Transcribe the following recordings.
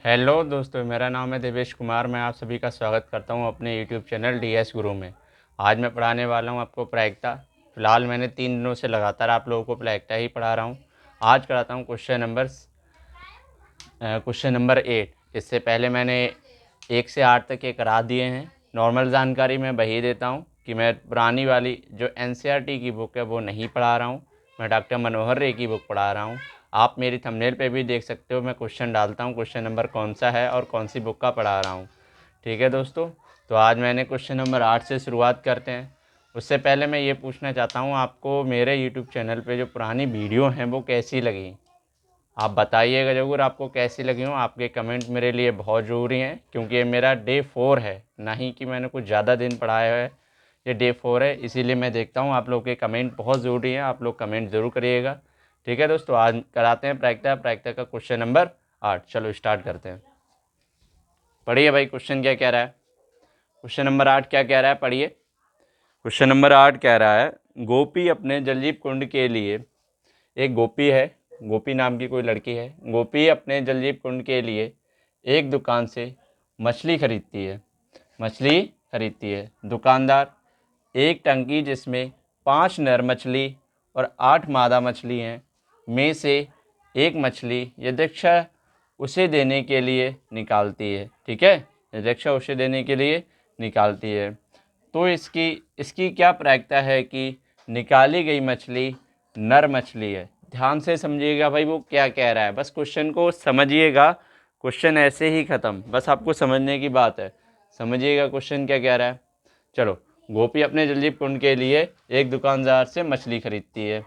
Hello दोस्तों, मेरा नाम है देवेश कुमार। मैं आप सभी का स्वागत करता हूं अपने यूट्यूब चैनल डीएस गुरु में। आज मैं पढ़ाने वाला हूं आपको प्रायिकता। फ़िलहाल मैंने 3 दिनों से लगातार आप लोगों को प्रायिकता ही पढ़ा रहा हूं। आज कराता हूं क्वेश्चन नंबर 8। इससे पहले मैंने 1 से 8 तक ये करा दिए हैं। नॉर्मल जानकारी मैं वही देता हूँ कि मैं पुरानी वाली जो एनसीईआरटी की बुक है वो नहीं पढ़ा रहा हूँ। मैं डॉक्टर मनोहर रे की बुक पढ़ा रहा हूँ। आप मेरी थंबनेल पे भी देख सकते हो, मैं क्वेश्चन डालता हूँ क्वेश्चन नंबर कौन सा है और कौन सी बुक का पढ़ा रहा हूँ। ठीक है दोस्तों, तो आज मैंने क्वेश्चन नंबर 8 से शुरुआत करते हैं। उससे पहले मैं ये पूछना चाहता हूँ आपको, मेरे यूट्यूब चैनल पे जो पुरानी वीडियो हैं वो कैसी लगी। आप बताइएगा ज़रूर आपको कैसी लगी हो। आपके कमेंट मेरे लिए बहुत ज़रूरी हैं, क्योंकि ये मेरा डे 4 है, ना ही कि मैंने कुछ ज़्यादा दिन पढ़ाया है। ये डे 4 है, इसीलिए मैं देखता हूँ आप लोग के कमेंट बहुत ज़रूरी हैं। आप लोग कमेंट ज़रूर करिएगा। ठीक है दोस्तों, आज कराते हैं प्रायिकता का क्वेश्चन नंबर 8। चलो स्टार्ट करते हैं। पढ़िए भाई, क्वेश्चन क्या कह रहा है। क्वेश्चन नंबर 8 क्या कह रहा है, पढ़िए। क्वेश्चन नंबर 8 कह रहा है, गोपी अपने जलजीव कुंड के लिए, एक गोपी है, गोपी नाम की कोई लड़की है। गोपी अपने जलजीव कुंड के लिए एक दुकान से मछली खरीदती है। दुकानदार एक टंकी जिसमें 5 नर मछली और 8 मादा मछली हैं में से एक मछली यदृच्छा उसे देने के लिए निकालती है। ठीक है, यदृच्छा उसे देने के लिए निकालती है। तो इसकी क्या प्रायिकता है कि निकाली गई मछली नर मछली है। ध्यान से समझिएगा भाई, वो क्या कह रहा है, बस क्वेश्चन को समझिएगा। क्वेश्चन ऐसे ही ख़त्म, बस आपको समझने की बात है। समझिएगा क्वेश्चन क्या कह रहा है। चलो, गोपी अपने जलजीव कुंड के लिए एक दुकानदार से मछली खरीदती है।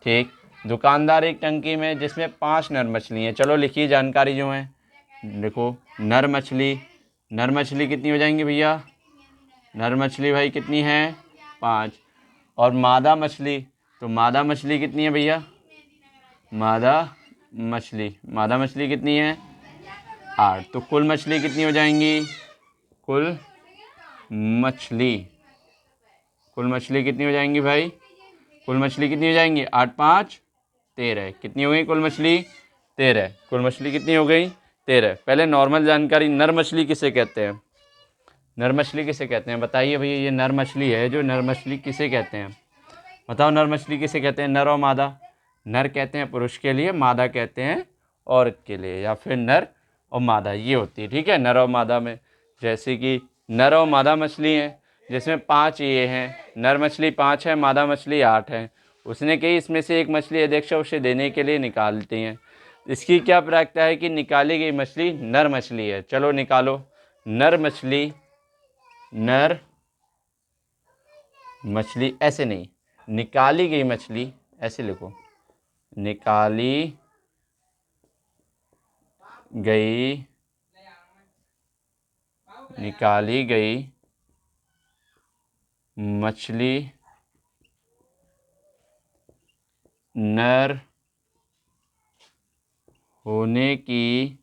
ठीक, दुकानदार एक टंकी में जिसमें 5 नर मछली हैं। चलो लिखिए जानकारी जो है, देखो। नर मछली कितनी हो जाएंगी भैया। नर मछली भाई कितनी है, 5। और मादा मछली, तो मादा मछली कितनी है भैया। मादा मछली कितनी है, 8। तो कुल मछली कितनी हो जाएंगी, कुल मछली कितनी हो जाएंगी भाई। कुल मछली कितनी हो जाएंगी, 8 5 13। कितनी हो गई कुल मछली, 13। कुल मछली कितनी हो गई, 13। पहले नॉर्मल जानकारी, नर मछली किसे कहते हैं। बताइए भैया, ये नर मछली है, जो नर मछली किसे कहते हैं, बताओ। नर मछली किसे कहते हैं, नर और मादा। नर कहते हैं पुरुष के लिए, मादा कहते हैं औरत के लिए, या फिर नर और मादा ये होती है। ठीक है, नर और मादा में, जैसे कि नर और मादा मछली हैं, जिसमें 5 ये हैं। नर मछली 5 है, मादा मछली 8 है। उसने कही इसमें से एक मछली अध्यक्ष उसे देने के लिए निकालती हैं। इसकी क्या प्रायिकता है कि निकाली गई मछली नर मछली है। चलो निकालो। नर मछली ऐसे नहीं, निकाली गई मछली ऐसे लिखो। निकाली गई मछली नर होने की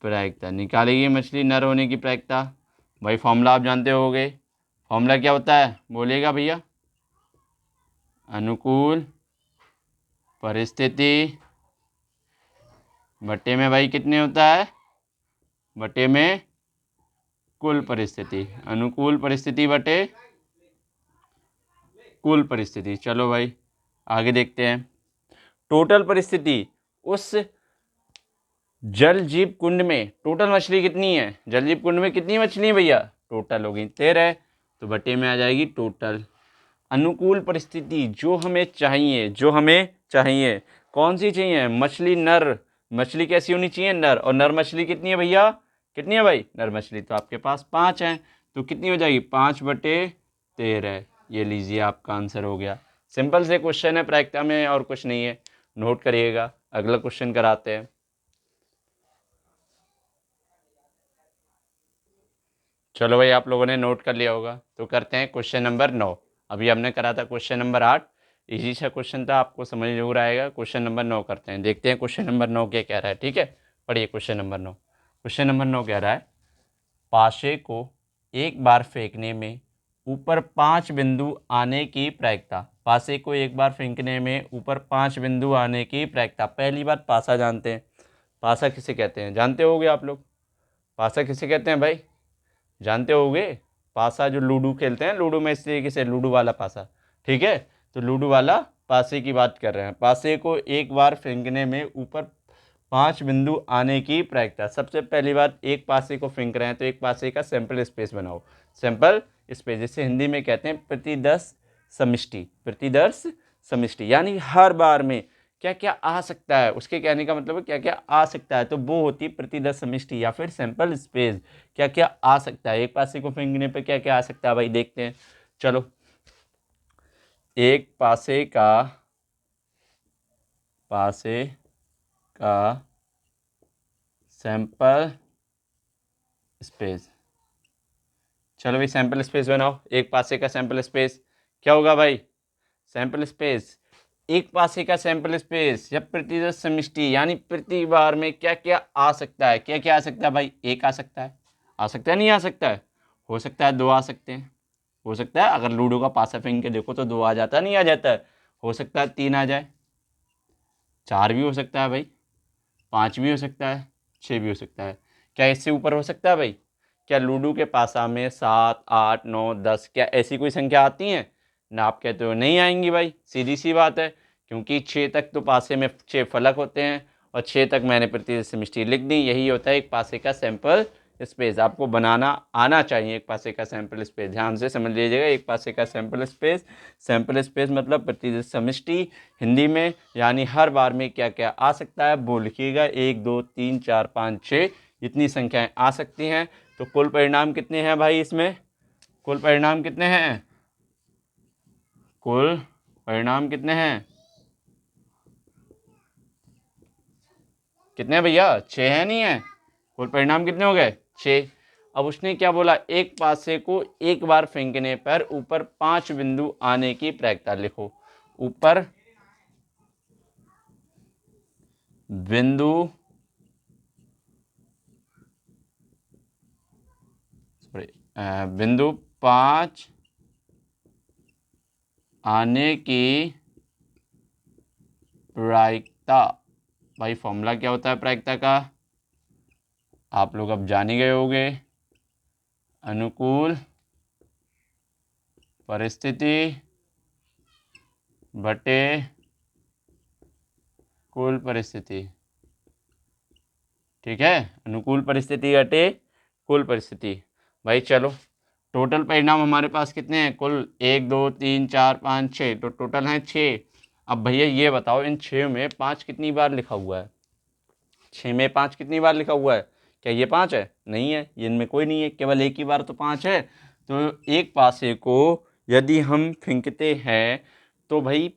प्रायिकता। निकाली गई मछली नर होने की प्रायिकता, भाई फॉर्मूला आप जानते होगे। फॉर्मूला क्या होता है, बोलिएगा भैया। अनुकूल परिस्थिति बटे में भाई कितने होता है, बटे में कुल परिस्थिति। अनुकूल परिस्थिति बटे कुल परिस्थिति। चलो भाई आगे देखते हैं। टोटल परिस्थिति, उस जल जीव कुंड में टोटल मछली कितनी है। जल जीव कुंड में कितनी मछली है भैया, टोटल होगी 13। तो बटे में आ जाएगी टोटल। अनुकूल परिस्थिति, जो हमें चाहिए, कौन सी चाहिए, मछली नर। मछली कैसी होनी चाहिए, नर। और नर मछली कितनी है भैया, कितनी है भाई नर मछली, तो आपके पास 5 हैं। तो कितनी हो जाएगी, 5 बटे 13। ये लीजिए आपका आंसर हो गया। सिंपल से क्वेश्चन है प्रायिकता में, और कुछ नहीं है, नोट करिएगा। अगला क्वेश्चन कराते हैं। चलो भाई, आप लोगों ने नोट कर लिया होगा, तो करते हैं क्वेश्चन नंबर 9। अभी हमने करा था क्वेश्चन नंबर 8, इजी सा क्वेश्चन था, आपको समझ जरूर आएगा। क्वेश्चन नंबर 9 करते हैं, देखते हैं क्वेश्चन नंबर 9 क्या कह रहा है। ठीक है, पढ़िए क्वेश्चन नंबर 9। क्वेश्चन नंबर 9 कह रहा है, पाशे को एक बार फेंकने में ऊपर 5 बिंदु आने की प्रायिकता। पासे को एक बार फेंकने में ऊपर 5 बिंदु आने की प्रायिकता। पहली बात पासा जानते हैं, पासा किसे कहते हैं जानते होगे आप लोग? पासा किसे कहते हैं भाई, जानते होगे? पासा जो लूडो खेलते हैं, लूडो में इस तरीके से लूडो वाला पासा, ठीक है। तो लूडो वाला पासे की बात कर रहे हैं। पासे को एक बार फेंकने में ऊपर 5 बिंदु आने की प्रायिकता। सबसे पहली बात, एक पासे को फेंक रहे हैं तो एक पासे का सैंपल स्पेस बनाओ। सैंपल स्पेस जिसे हिंदी में कहते हैं प्रतिदर्श समष्टि। प्रतिदर्श समष्टि यानी हर बार में क्या क्या आ सकता है, उसके कहने का मतलब है क्या क्या आ सकता है, तो वो होती है प्रतिदर्श समष्टि या फिर सैंपल स्पेस। क्या क्या आ सकता है, एक पासे को फेंकने पे क्या क्या आ सकता है भाई, देखते हैं चलो। एक पासे का सैंपल स्पेस, चलो भाई सैंपल स्पेस बनाओ। एक पासे का सैंपल स्पेस क्या होगा भाई, सैंपल स्पेस, एक पासे का सैंपल स्पेस या प्रतिदर्श समष्टि यानी प्रति बार में क्या क्या आ सकता है। क्या क्या आ सकता है भाई, एक आ सकता है, आ सकता है नहीं आ सकता है, हो सकता है दो आ सकते हैं, हो सकता है अगर लूडो का पासा फेंक के देखो तो दो आ जाता है नहीं आ जाता है, हो सकता है तीन आ जाए, चार भी हो सकता है भाई, पाँच भी हो सकता है, छः भी हो सकता है। क्या इससे ऊपर हो सकता है भाई? क्या लूडो के पासा में 7, 8, 9, 10 क्या ऐसी कोई संख्या आती हैं? ना आप कहते हो नहीं आएंगी भाई, सीधी सी बात है, क्योंकि 6 तक तो पासे में 6 फलक होते हैं और 6 तक मैंने प्रतिदर्श समष्टि लिख दी। यही होता है एक पासे का सैंपल स्पेस। आपको बनाना आना चाहिए एक पासे का सैंपल स्पेस, ध्यान से समझ लीजिएगा। एक पासे का सैंपल स्पेस, सैंपल स्पेस मतलब प्रतिदर्श समष्टि हिंदी में, यानी हर बार में क्या क्या आ सकता है वो लिखिएगा। 1, 2, 3, 4, 5, 6 इतनी संख्याएं आ सकती हैं। तो कुल परिणाम कितने हैं भाई इसमें, कुल परिणाम कितने हैं, कुल परिणाम कितने हैं, कितने हैं भैया, 6 है नहीं है, कुल परिणाम कितने हो गए 6। अब उसने क्या बोला, एक पासे को एक बार फेंकने पर ऊपर 5 बिंदु आने की प्रायिकता लिखो। ऊपर बिंदु बिंदु 5 आने की प्रायिकता। भाई फॉर्मूला क्या होता है प्रायिकता का, आप लोग अब जान ही गए होंगे। अनुकूल परिस्थिति बटे कुल परिस्थिति, ठीक है, अनुकूल परिस्थिति बटे कुल परिस्थिति। भाई चलो टोटल परिणाम हमारे पास कितने हैं, कुल 1, 2, 3, 4, 5, 6, तो टोटल हैं 6। अब भैया ये बताओ इन 6 में 5 कितनी बार लिखा हुआ है, 6 में 5 कितनी बार लिखा हुआ है, क्या ये 5 है, नहीं है, ये इनमें कोई नहीं है, केवल एक ही बार तो 5 है। तो एक पासे को यदि हम फेंकते हैं तो भाई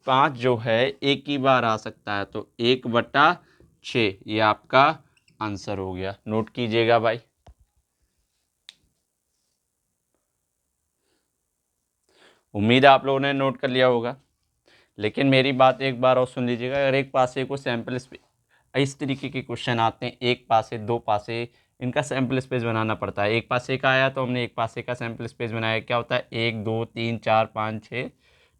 5 जो है एक ही बार आ सकता है, तो 1/6 ये आपका आंसर हो गया, नोट कीजिएगा भाई। उम्मीद है आप लोगों ने नोट कर लिया होगा। लेकिन मेरी बात एक बार और सुन लीजिएगा, अगर एक पासे को सैंपल इस तरीके के क्वेश्चन आते हैं, एक पासे दो पासे, इनका सैंपल स्पेस बनाना पड़ता है। एक पासे का आया तो हमने एक पासे का सैंपल स्पेस बनाया, क्या होता है 1, 2, 3, 4, 5, 6,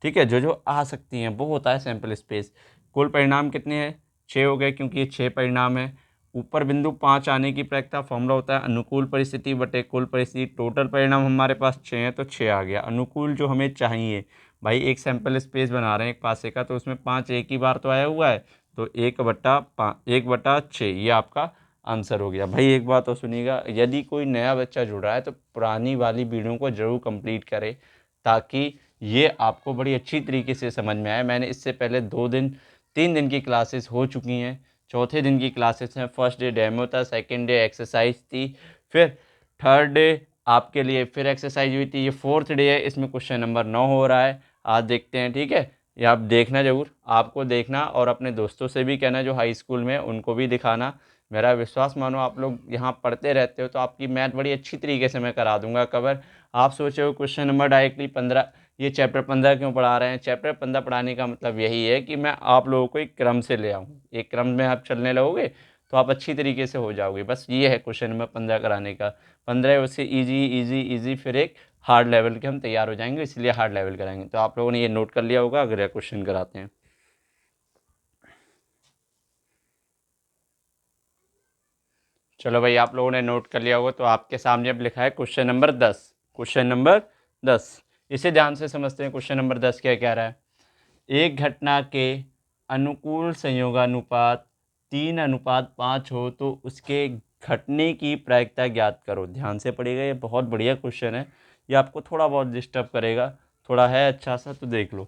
ठीक है, जो जो आ सकती हैं वो होता है सैंपल स्पेस। कुल परिणाम कितने हैं, 6 हो गए क्योंकि ये 6 परिणाम है। ऊपर बिंदु 5 आने की प्रायिकता फॉर्मूला होता है अनुकूल परिस्थिति बटे कुल परिस्थिति। टोटल परिणाम हमारे पास 6 हैं तो 6 आ गया। अनुकूल जो हमें चाहिए भाई, एक सैंपल स्पेस बना रहे हैं एक पासे का, तो उसमें 5 एक ही बार तो आया हुआ है, तो 1/6 ये आपका आंसर हो गया। भाई एक बात तो सुनिएगा, यदि कोई नया बच्चा जुड़ रहा है तो पुरानी वाली वीडियो को ज़रूर कंप्लीट करे, ताकि ये आपको बड़ी अच्छी तरीके से समझ में आए। मैंने इससे पहले 3 दिन की क्लासेस हो चुकी हैं, चौथे दिन की क्लासेस हैं। फर्स्ट डे डेमो था, सेकेंड डे एक्सरसाइज थी, फिर थर्ड डे आपके लिए फिर एक्सरसाइज हुई थी, ये फोर्थ डे है, इसमें क्वेश्चन नंबर 9 हो रहा है। आज देखते हैं, ठीक है, ये आप देखना ज़रूर, आपको देखना और अपने दोस्तों से भी कहना जो हाई स्कूल में, उनको भी दिखाना। मेरा विश्वास मानो, आप लोग यहाँ पढ़ते रहते हो तो आपकी मैथ बड़ी अच्छी तरीके से मैं करा दूंगा कवर। आप सोचे हो क्वेश्चन नंबर डायरेक्टली 15, ये चैप्टर 15 क्यों पढ़ा रहे हैं, चैप्टर 15 पढ़ाने का मतलब यही है कि मैं आप लोगों को एक क्रम से ले आऊँ, एक क्रम में आप चलने लगोगे तो आप अच्छी तरीके से हो जाओगे। बस ये है क्वेश्चन नंबर 15 कराने का। 15 उससे ईजी ईजी ईजी, फिर एक हार्ड लेवल के हम तैयार हो जाएंगे, इसलिए हार्ड लेवल कराएंगे। तो आप लोगों ने ये नोट कर लिया होगा, अगला क्वेश्चन कराते हैं। चलो भाई, आप लोगों ने नोट कर लिया होगा, तो आपके सामने अब लिखा है क्वेश्चन नंबर 10। क्वेश्चन नंबर 10, इसे ध्यान से समझते हैं। क्वेश्चन नंबर 10 क्या कह रहा है? एक घटना के अनुकूल संयोगानुपात 3:5 हो तो उसके घटने की प्रायिकता ज्ञात करो। ध्यान से पढ़िएगा, ये बहुत बढ़िया क्वेश्चन है। ये आपको थोड़ा बहुत डिस्टर्ब करेगा, थोड़ा है अच्छा सा, तो देख लो।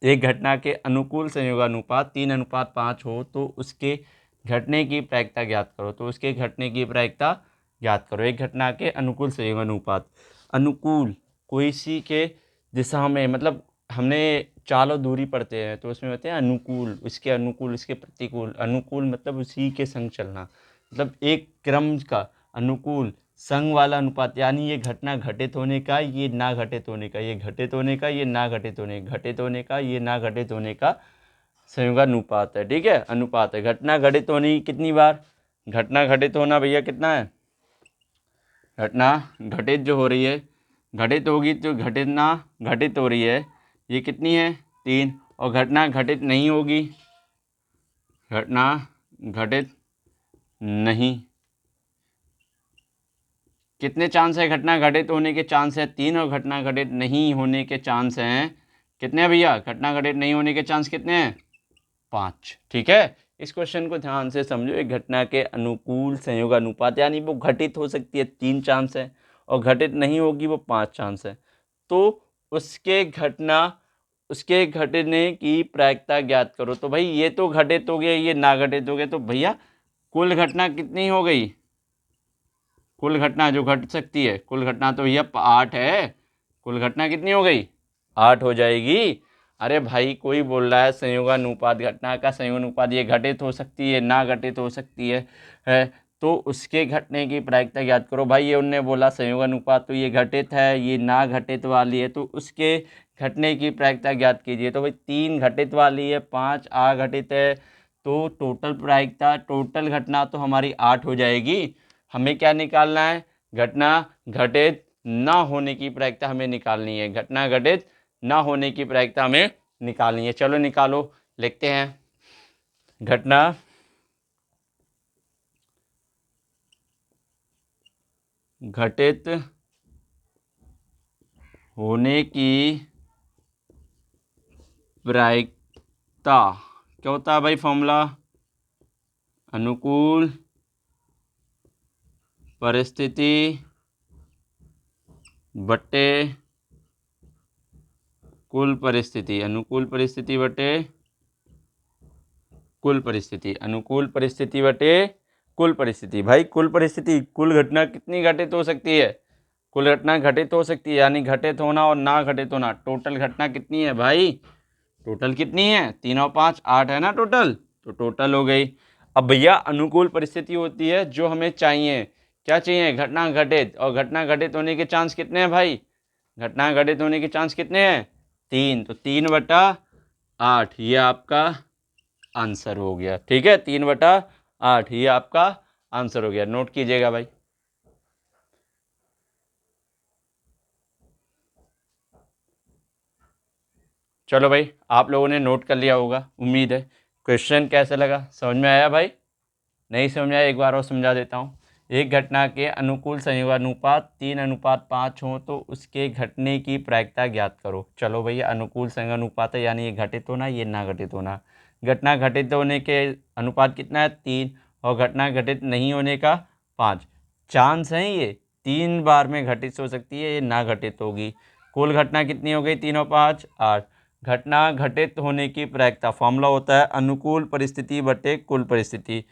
एक घटना के अनुकूल संयोगानुपात 3:5 हो तो उसके घटने की प्रायिकता ज्ञात करो। तो उसके घटने की प्रायिकता ज्ञात करो। एक घटना के अनुकूल संयोगानुपात, अनुकूल कोई सी के दिशा में, मतलब हमने चालों दूरी पढ़ते हैं तो उसमें होते हैं अनुकूल, इसके अनुकूल, इसके प्रतिकूल। अनुकूल मतलब उसी के संग चलना, मतलब एक क्रम का अनुकूल संग वाला अनुपात, यानी ये घटना घटित होने का, ये ना घटित होने का, ये घटित होने का, ये ना घटित होने, घटित होने का, ये ना घटित होने का संयोगानुपात है। ठीक है, अनुपात है। घटना घटित होने की कितनी बार, घटना घटित होना भैया कितना है? घटना घटित जो हो रही है, घटित होगी तो घटितना घटित हो रही है, ये कितनी है? 3। और घटना घटित नहीं होगी, घटना घटित नहीं, कितने चांस है घटना घटित होने के? चांस है 3। और घटना घटित नहीं होने के चांस हैं कितने हैं भैया? घटना घटित नहीं होने के चांस कितने हैं? 5। ठीक है, इस क्वेश्चन को ध्यान से समझो। एक घटना के अनुकूल संयोगानुपात, यानी वो घटित हो सकती है 3 चांस है, और घटित नहीं होगी वो 5 चांस है। तो उसके घटने की प्रायिकता ज्ञात करो। तो भाई ये तो घटित हो गया, ये ना घटित हो गया, तो भैया कुल घटना कितनी हो गई? कुल घटना जो घट सकती है, कुल घटना तो भैया 8 है। कुल घटना कितनी हो गई? 8 हो जाएगी। अरे भाई, कोई बोल रहा है संयोगानुपात, घटना का संयोगानुपात ये घटित हो सकती है, ना घटित हो सकती है तो उसके घटने की प्रायिकता ज्ञात करो। भाई ये उनने बोला संयोगानुपात तो ये घटित है, ये ना घटित वाली है, तो उसके घटने की प्रायिकता ज्ञात कीजिए। तो भाई 3 घटित वाली है, 5 अघटित है, तो टोटल प्रायिकता, टोटल घटना तो हमारी 8 हो जाएगी। हमें क्या निकालना है? घटना घटित ना होने की प्रायिकता हमें निकालनी है। घटना घटित ना होने की प्रायिकता हमें निकालनी है। चलो निकालो, लिखते हैं। घटना घटित होने की प्रायिकता क्या होता है भाई? फॉर्मूला अनुकूल परिस्थिति बटे कुल परिस्थिति, अनुकूल परिस्थिति बटे कुल परिस्थिति, अनुकूल परिस्थिति बटे कुल परिस्थिति। भाई कुल परिस्थिति, कुल घटना कितनी घटित हो सकती है? कुल घटना घटित हो सकती है, यानी घटित होना और ना घटित होना। टोटल घटना कितनी है भाई? टोटल कितनी है? 3 और 5 8 है ना टोटल, तो टोटल हो गई। अब भैया अनुकूल परिस्थिति होती है जो हमें चाहिए, क्या चाहिए? घटना घटित, और घटना घटित होने के चांस कितने हैं भाई? घटना घटित होने के चांस कितने हैं? 3, तो 3/8 ये आपका आंसर हो गया। ठीक है, 3/8 ये आपका आंसर हो गया। नोट कीजिएगा भाई। चलो भाई, आप लोगों ने नोट कर लिया होगा, उम्मीद है। क्वेश्चन कैसा लगा, समझ में आया भाई? नहीं समझ में आया, एक बार और समझा देता हूँ। एक घटना के अनुकूल संयोगानुपात 3:5 हो तो उसके घटने की प्रायिकता ज्ञात करो। चलो भैया, अनुकूल संयोगानुपात है, यानी ये घटित होना, ये ना घटित होना। घटना घटित होने के अनुपात कितना है? 3। और घटना घटित नहीं होने का 5। चांस हैं ये 3 बार में घटित हो सकती है, ये ना घटित होगी। कुल घटना कितनी हो गई? 3 और 5 8। घटना घटित होने की प्रायिकता, फॉर्मूला होता है अनुकूल परिस्थिति बटे कुल परिस्थिति।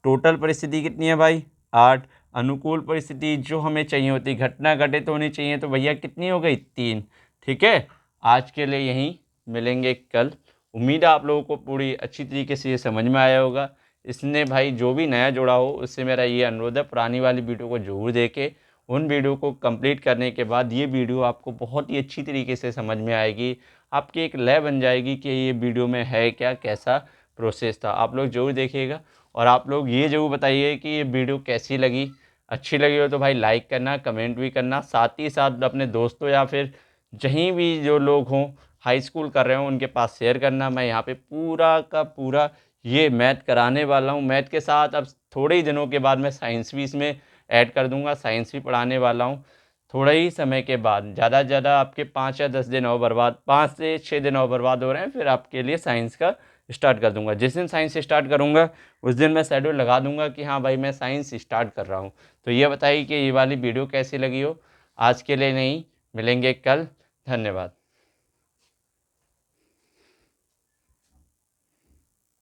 टोटल परिस्थिति कितनी है भाई? 8। अनुकूल परिस्थिति जो हमें चाहिए होती, घटना घटित होनी चाहिए, तो भैया कितनी हो गई? 3। ठीक है, आज के लिए यहीं मिलेंगे कल। उम्मीद है आप लोगों को पूरी अच्छी तरीके से ये समझ में आया होगा। इसने भाई जो भी नया जुड़ा हो उससे मेरा ये अनुरोध है, पुरानी वाली वीडियो को जरूर देखे। उन वीडियो को कंप्लीट करने के बाद ये वीडियो आपको बहुत ही अच्छी तरीके से समझ में आएगी। आपकी एक लय बन जाएगी कि ये वीडियो में है क्या, कैसा प्रोसेस था। आप लोग जरूर देखिएगा, और आप लोग ये जरूर बताइए कि ये वीडियो कैसी लगी। अच्छी लगी हो तो भाई लाइक करना, कमेंट भी करना, साथ ही साथ अपने दोस्तों या फिर जहीं भी जो लोग हों हाई स्कूल कर रहे हो उनके पास शेयर करना। मैं यहाँ पे पूरा का पूरा ये मैथ कराने वाला हूँ। मैथ के साथ अब थोड़े ही दिनों के बाद मैं साइंस भी इसमें ऐड कर दूंगा, साइंस भी पढ़ाने वाला हूँ। थोड़े ही समय के बाद, ज़्यादा से ज़्यादा आपके 5 या 10 दिन और बर्बाद, 5 से 6 दिन और बर्बाद हो रहे हैं, फिर आपके लिए साइंस का स्टार्ट कर दूंगा। जिस दिन साइंस स्टार्ट करूंगा उस दिन मैं शेड्यूल लगा दूंगा कि हाँ भाई मैं साइंस स्टार्ट कर रहा हूँ। तो ये बताइए कि ये वाली वीडियो कैसी लगी हो। आज के लिए नहीं, मिलेंगे कल। धन्यवाद।